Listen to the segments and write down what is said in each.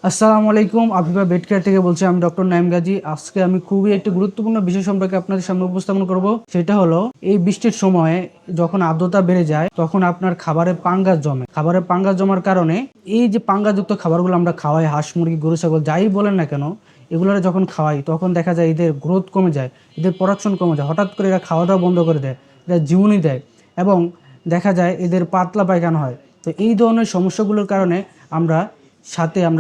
আসসালামু আলাইকুম, Afifa bed care থেকে বলছি। আমি ডক্টর নাইম গাজী। আজকে আমি খুবই একটি গুরুত্বপূর্ণ বিষয় সম্পর্কে আপনাদের সামনে উপস্থাপন করব। সেটা হলো এই বৃষ্টির সময়ে যখন আর্দ্রতা বেড়ে যায় তখন আপনার খাবারে পাঙ্গাস জমে। খাবারে পাঙ্গাস জমার কারণে এই যে পাঙ্গাসযুক্ত খাবারগুলো আমরা খাওয়াই, হাঁস মুরগি গরু ছাগল যাই বলেন না কেন, এগুলো যখন খাওয়াই তখন দেখা যায় এদের গ্রোথ কমে যায়, এদের প্রোডাকশন কমে যায়। হঠাৎ করে এরা খাওয়া দাওয়া বন্ধ করে দেয়, এরা জীবনী দেয় এবং দেখা যায় এদের পাতলা পায়খানা হয়। তো এই ধরনের সমস্যাগুলোর কারণে আমরা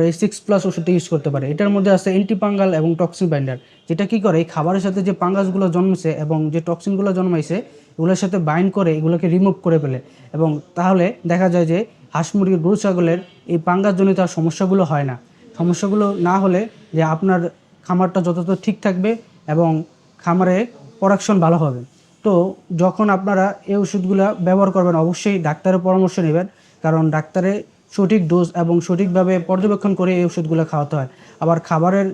এই 6+ ওষুধটা ইউজ করতে পারি। এটার মধ্যে আছে অ্যান্টিপাঙ্গাল এবং টক্সিন বাইন্ডার, যেটা কি করে এই খাবারের সাথে যে পাঙ্গাসগুলো জন্মেছে এবং যে টক্সিনগুলো জন্মাইছে এগুলোর সাথে বাইন্ড করে এগুলোকে রিমুভ করে ফেলে। এবং তাহলে দেখা যায় যে হাঁস মুরগির গরু ছাগলের এই পাঙ্গাসজনিত আর সমস্যাগুলো হয় না। সমস্যাগুলো না হলে যে আপনার খামারটা যতটা ঠিক থাকবে এবং খামারে প্রোডাকশন ভালো হবে। তো যখন আপনারা এই ওষুধগুলো ব্যবহার করবেন অবশ্যই ডাক্তারের পরামর্শ নেবেন, কারণ ডাক্তারে সঠিক ডোজ এবং সঠিকভাবে পর্যবেক্ষণ করে এই ওষুধগুলো খাওয়াতে হয়। আবার খাবারের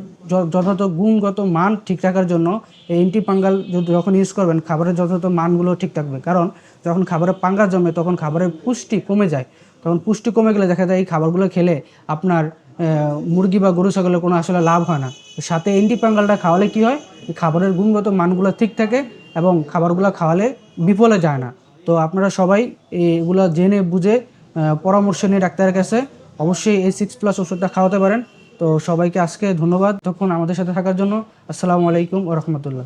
যথাযথ গুণগত মান ঠিক রাখার জন্য এই অ্যান্টিপাঙ্গাল যখন ইউজ করবেন খাবারের যথাযথ মানগুলো ঠিক থাকবে। কারণ যখন খাবারে পাঙ্গাস জমে তখন খাবারের পুষ্টি কমে যায়। তখন পুষ্টি কমে গেলে দেখা যায় এই খাবারগুলো খেলে আপনার মুরগি বা গরু ছাগলের কোনো আসলে লাভ হয় না। সাথে অ্যান্টিপাঙ্গালটা খাওয়ালে কী হয়, খাবারের গুণগত মানগুলো ঠিক থাকে এবং খাবারগুলো খাওয়ালে বিফলে যায় না। তো আপনারা সবাই এগুলো জেনে বুঝে পরামর্শ নিয়ে ডাক্তারের কাছে অবশ্যই এই 6+ ওষুধটা খাওয়াতে পারেন। তো সবাইকে আজকে ধন্যবাদ তখন আমাদের সাথে থাকার জন্য। আসসালামু আলাইকুম ওয়া রাহমাতুল্লাহ।